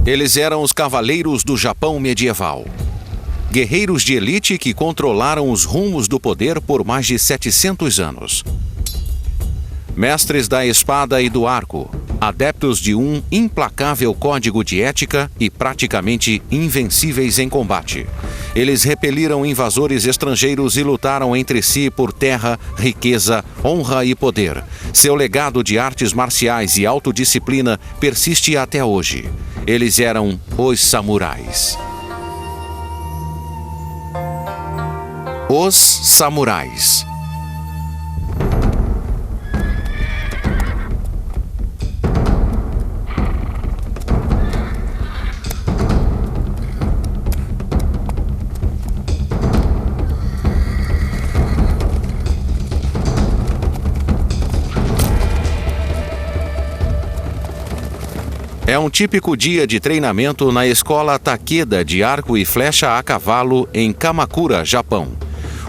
Eles eram os cavaleiros do Japão medieval. Guerreiros de elite que controlaram os rumos do poder por mais de 700 anos. Mestres da espada e do arco, adeptos de um implacável código de ética e praticamente invencíveis em combate. Eles repeliram invasores estrangeiros e lutaram entre si por terra, riqueza, honra e poder. Seu legado de artes marciais e autodisciplina persiste até hoje. Eles eram os samurais. Os samurais. É um típico dia de treinamento na escola Takeda de arco e flecha a cavalo em Kamakura, Japão.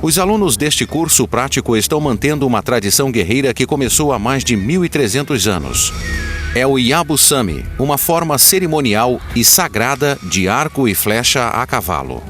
Os alunos deste curso prático estão mantendo uma tradição guerreira que começou há mais de 1.300 anos. É o Yabusame, uma forma cerimonial e sagrada de arco e flecha a cavalo.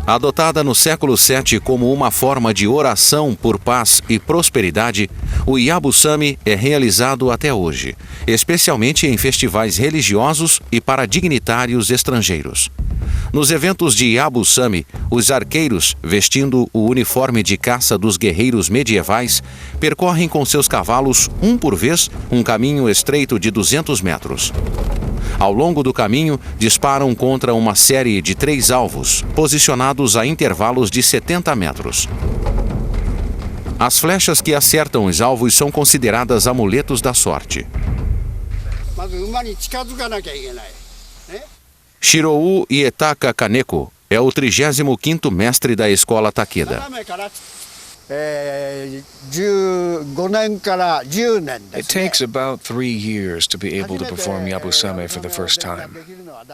Adotada no século VII como uma forma de oração por paz e prosperidade, o Yabusame é realizado até hoje, especialmente em festivais religiosos e para dignitários estrangeiros. Nos eventos de Yabusame, os arqueiros, vestindo o uniforme de caça dos guerreiros medievais, percorrem com seus cavalos, um por vez, um caminho estreito de 200 metros. Ao longo do caminho, disparam contra uma série de 3 alvos, posicionados a intervalos de 70 metros. As flechas que acertam os alvos são consideradas amuletos da sorte. Shirou Ietaka Kaneko é o 35º mestre da escola Takeda. It takes about 3 years to be able to perform Yabusame for the first time.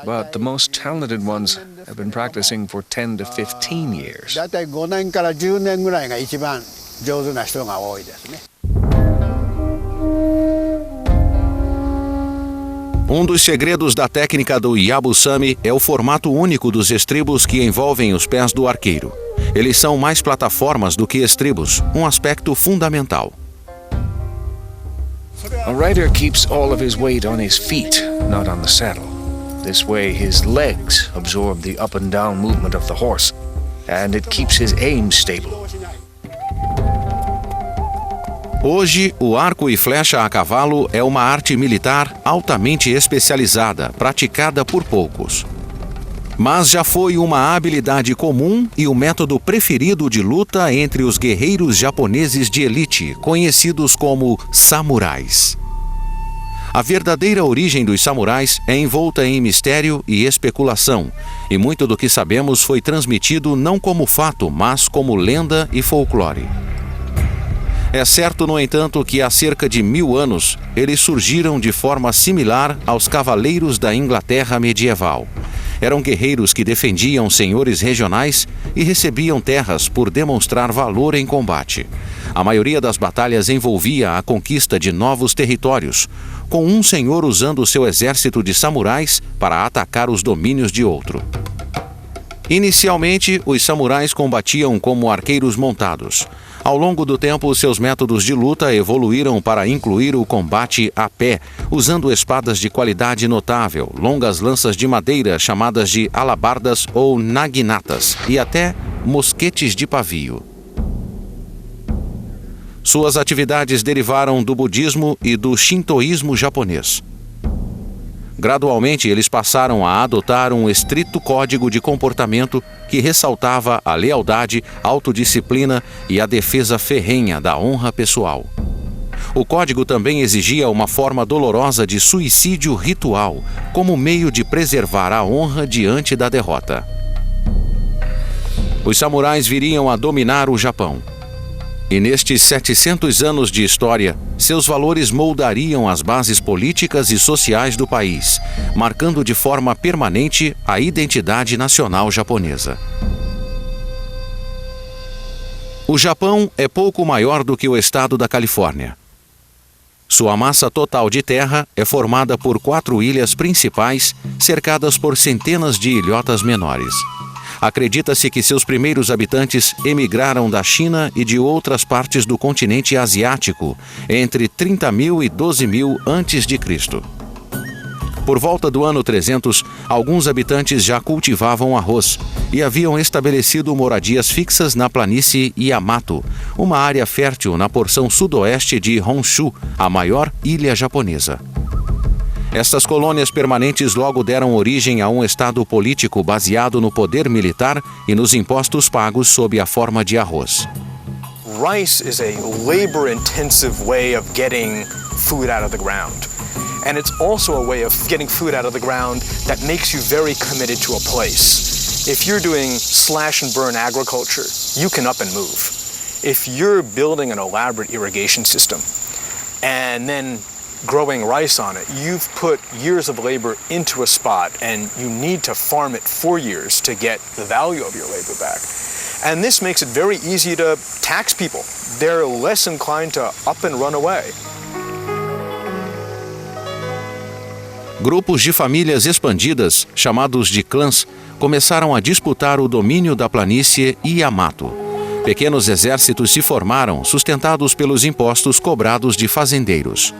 But the most talented ones have been practicing for 10 to 15 years. Um dos segredos da técnica do Yabusame é o formato único dos estribos que envolvem os pés do arqueiro. Eles são mais plataformas do que estribos, um aspecto fundamental. A rider keeps all of his weight on his feet, not on the saddle. This way his legs absorb the up and down movement of the horse, and it keeps his aim stable. Hoje, o arco e flecha a cavalo é uma arte militar altamente especializada, praticada por poucos. Mas já foi uma habilidade comum e o método preferido de luta entre os guerreiros japoneses de elite, conhecidos como samurais. A verdadeira origem dos samurais é envolta em mistério e especulação, e muito do que sabemos foi transmitido não como fato, mas como lenda e folclore. É certo, no entanto, que há cerca de 1000 anos, eles surgiram de forma similar aos cavaleiros da Inglaterra medieval. Eram guerreiros que defendiam senhores regionais e recebiam terras por demonstrar valor em combate. A maioria das batalhas envolvia a conquista de novos territórios, com um senhor usando seu exército de samurais para atacar os domínios de outro. Inicialmente, os samurais combatiam como arqueiros montados. Ao longo do tempo, seus métodos de luta evoluíram para incluir o combate a pé, usando espadas de qualidade notável, longas lanças de madeira chamadas de alabardas ou naginatas, e até mosquetes de pavio. Suas atividades derivaram do budismo e do shintoísmo japonês. Gradualmente, eles passaram a adotar um estrito código de comportamento que ressaltava a lealdade, autodisciplina e a defesa ferrenha da honra pessoal. O código também exigia uma forma dolorosa de suicídio ritual, como meio de preservar a honra diante da derrota. Os samurais viriam a dominar o Japão. E nestes 700 anos de história, seus valores moldariam as bases políticas e sociais do país, marcando de forma permanente a identidade nacional japonesa. O Japão é pouco maior do que o estado da Califórnia. Sua massa total de terra é formada por 4 ilhas principais, cercadas por centenas de ilhotas menores. Acredita-se que seus primeiros habitantes emigraram da China e de outras partes do continente asiático entre 30.000 e 12.000 a.C. Por volta do ano 300, alguns habitantes já cultivavam arroz e haviam estabelecido moradias fixas na planície Yamato, uma área fértil na porção sudoeste de Honshu, a maior ilha japonesa. Estas colônias permanentes logo deram origem a um estado político baseado no poder militar e nos impostos pagos sob a forma de arroz. Rice is a labor-intensive way of getting food out of the ground. And it's also a way of getting food out of the ground that makes you very committed to a place. If you're doing slash and burn agriculture, you can up and move. If you're building an elaborate irrigation system and then growing rice on it, you've put years of labor into a spot and you need to farm it for years to get the value of your labor back. And this makes it very easy to tax people. They're less inclined to up and run away. Grupos de famílias expandidas, chamados de clãs, começaram a disputar o domínio da planície Yamato. Pequenos exércitos se formaram, sustentados pelos impostos cobrados de fazendeiros.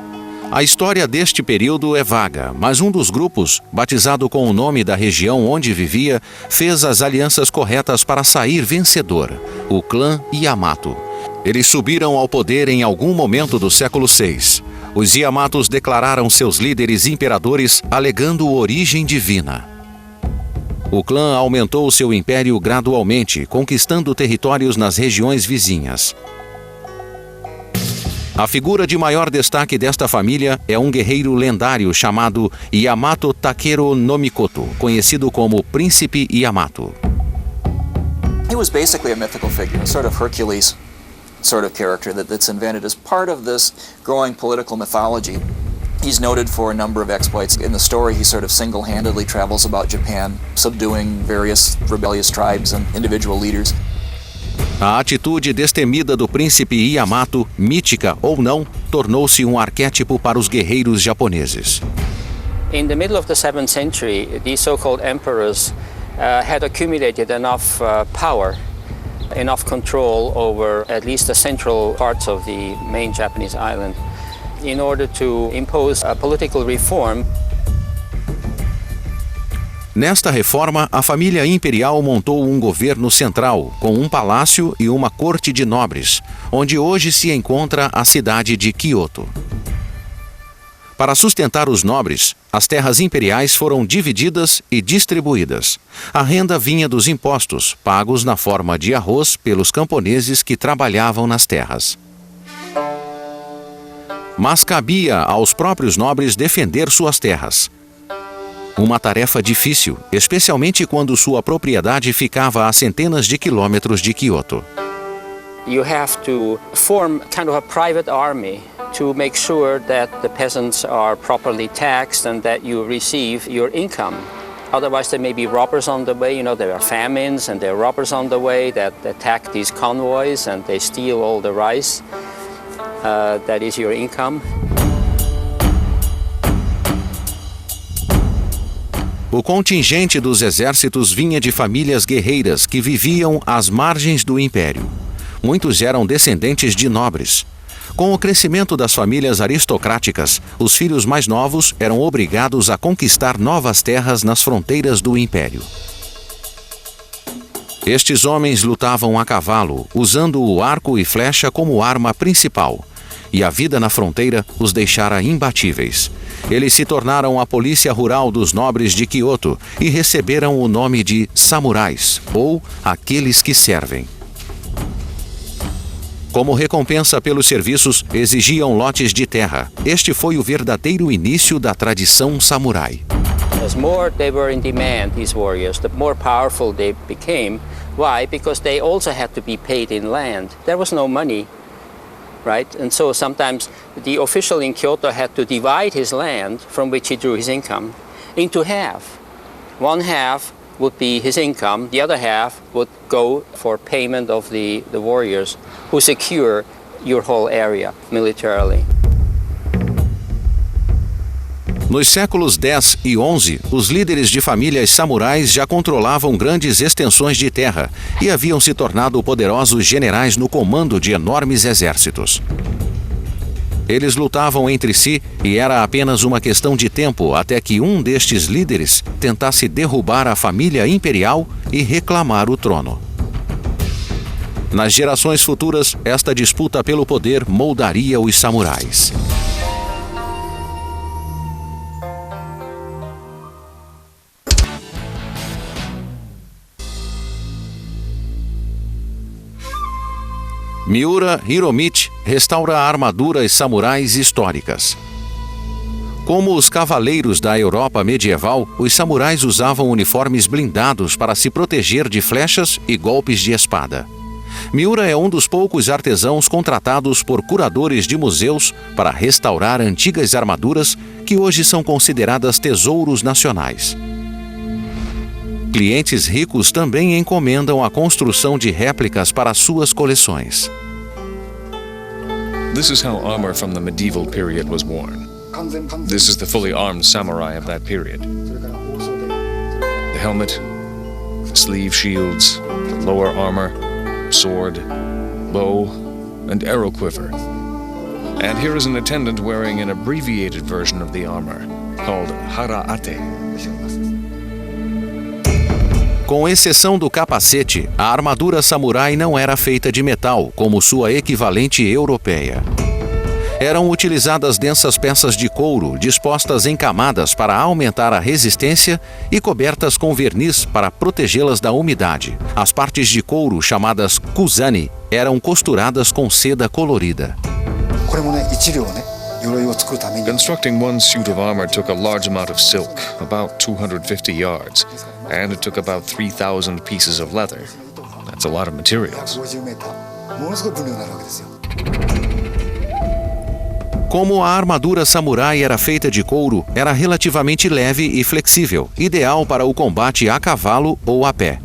A história deste período é vaga, mas um dos grupos, batizado com o nome da região onde vivia, fez as alianças corretas para sair vencedor, o clã Yamato. Eles subiram ao poder em algum momento do século VI. Os Yamatos declararam seus líderes imperadores, alegando origem divina. O clã aumentou seu império gradualmente, conquistando territórios nas regiões vizinhas. A figura de maior destaque desta família é um guerreiro lendário chamado Yamato Takeru no Mikoto, conhecido como Príncipe Yamato. He was basically a mythical figure, a sort of Hercules sort of character that's invented as part of this growing political mythology. He's noted for a number of exploits. In the story, he sort of single-handedly travels about Japan, subduing various rebellious tribes and individual leaders. A atitude destemida do príncipe Yamato, mítica ou não, tornou-se um arquétipo para os guerreiros japoneses. In the middle of the 7th century, these so-called emperors had accumulated enough power, enough control over at least the central parts of the main Japanese island in order to impose a political reform. Nesta reforma, a família imperial montou um governo central, com um palácio e uma corte de nobres, onde hoje se encontra a cidade de Kyoto. Para sustentar os nobres, as terras imperiais foram divididas e distribuídas. A renda vinha dos impostos, pagos na forma de arroz pelos camponeses que trabalhavam nas terras. Mas cabia aos próprios nobres defender suas terras. Uma tarefa difícil, especialmente quando sua propriedade ficava a centenas de quilômetros de Kyoto. You have to form kind of a private army to make sure that the peasants are properly taxed and that you receive your income. Otherwise there may be robbers on the way, there are famines and there are robbers on the way that attack these convoys and they steal all the rice. That is your income. O contingente dos exércitos vinha de famílias guerreiras que viviam às margens do império. Muitos eram descendentes de nobres. Com o crescimento das famílias aristocráticas, os filhos mais novos eram obrigados a conquistar novas terras nas fronteiras do império. Estes homens lutavam a cavalo, usando o arco e flecha como arma principal, e a vida na fronteira os deixara imbatíveis. Eles se tornaram a polícia rural dos nobres de Kyoto e receberam o nome de samurais, ou aqueles que servem. Como recompensa pelos serviços, exigiam lotes de terra. Este foi o verdadeiro início da tradição samurai. As more they were in demand, these warriors, the more powerful they became. Why? Because they also had to be paid in land. There was no money, right? And so sometimes the official in Kyoto had to divide his land, from which he drew his income, into half. One half would be his income. The other half would go for payment of the warriors who secure your whole area militarily. Nos séculos X e XI, os líderes de famílias samurais já controlavam grandes extensões de terra e haviam se tornado poderosos generais no comando de enormes exércitos. Eles lutavam entre si e era apenas uma questão de tempo até que um destes líderes tentasse derrubar a família imperial e reclamar o trono. Nas gerações futuras, esta disputa pelo poder moldaria os samurais. Miura Hiromichi restaura armaduras samurais históricas. Como os cavaleiros da Europa medieval, os samurais usavam uniformes blindados para se proteger de flechas e golpes de espada. Miura é um dos poucos artesãos contratados por curadores de museus para restaurar antigas armaduras que hoje são consideradas tesouros nacionais. Clientes ricos também encomendam a construção de réplicas para suas coleções. This is how armor from the medieval period was worn. This is the fully armed samurai of that period. The helmet, the sleeve shields, the lower armor, sword, bow, and arrow quiver. And here is an attendant wearing an abbreviated version of the armor, called hara-ate. Com exceção do capacete, a armadura samurai não era feita de metal, como sua equivalente europeia. Eram utilizadas densas peças de couro, dispostas em camadas para aumentar a resistência e cobertas com verniz para protegê-las da umidade. As partes de couro, chamadas kusani, eram costuradas com seda colorida. Constructing one suit of armor took a large amount of silk, about 250 yards, and it took about 3,000 pieces of leather. That's a lot of materials. Como a armadura samurai era feita de couro, era relativamente leve e flexível, ideal para o combate a cavalo ou a pé.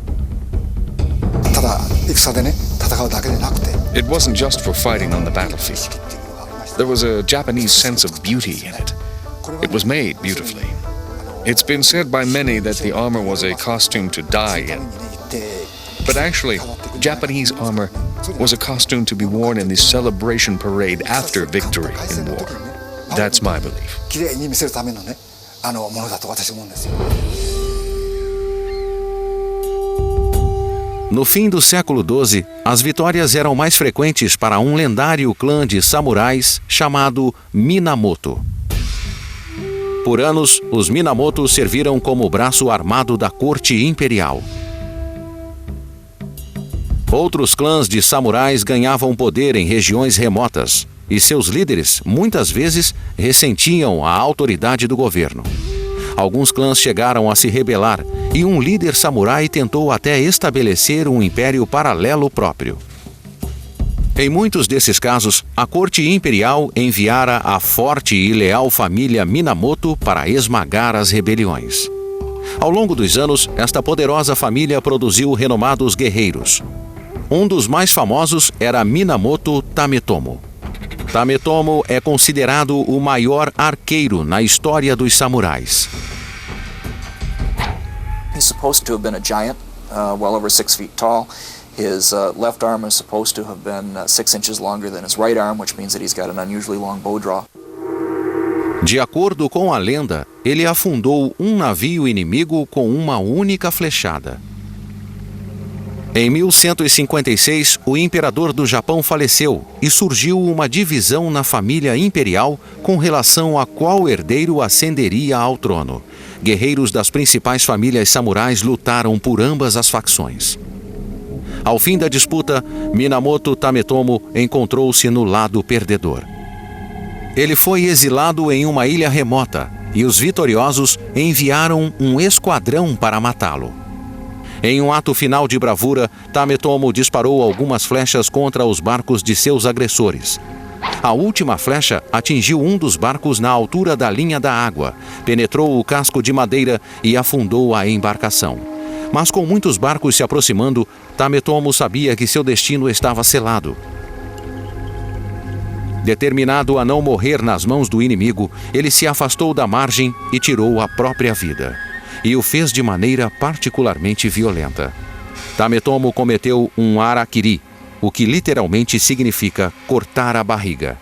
It wasn't just for fighting on the battlefield. There was a Japanese sense of beauty in it. It was made beautifully. It's been said by many that the armor was a costume to die in. But actually, Japanese armor was a costume to be worn in the celebration parade after victory in war. That's my belief. No fim do século XII, as vitórias eram mais frequentes para um lendário clã de samurais chamado Minamoto. Por anos, os Minamoto serviram como braço armado da corte imperial. Outros clãs de samurais ganhavam poder em regiões remotas, e seus líderes, muitas vezes, ressentiam a autoridade do governo. Alguns clãs chegaram a se rebelar, e um líder samurai tentou até estabelecer um império paralelo próprio. Em muitos desses casos, a corte imperial enviara a forte e leal família Minamoto para esmagar as rebeliões. Ao longo dos anos, esta poderosa família produziu renomados guerreiros. Um dos mais famosos era Minamoto Tametomo. Tametomo é considerado o maior arqueiro na história dos samurais. He's supposed to have been a giant, well over 6 feet tall. His left arm is supposed to have been 6 inches longer than his right arm, which means that he's got an unusually long bow draw. De acordo com a lenda, ele afundou um navio inimigo com uma única flechada. Em 1156, o imperador do Japão faleceu e surgiu uma divisão na família imperial com relação a qual herdeiro ascenderia ao trono. Guerreiros das principais famílias samurais lutaram por ambas as facções. Ao fim da disputa, Minamoto Tametomo encontrou-se no lado perdedor. Ele foi exilado em uma ilha remota e os vitoriosos enviaram um esquadrão para matá-lo. Em um ato final de bravura, Tametomo disparou algumas flechas contra os barcos de seus agressores. A última flecha atingiu um dos barcos na altura da linha da água, penetrou o casco de madeira e afundou a embarcação. Mas com muitos barcos se aproximando, Tametomo sabia que seu destino estava selado. Determinado a não morrer nas mãos do inimigo, ele se afastou da margem e tirou a própria vida. E o fez de maneira particularmente violenta. Tametomo cometeu um harakiri, o que literalmente significa cortar a barriga.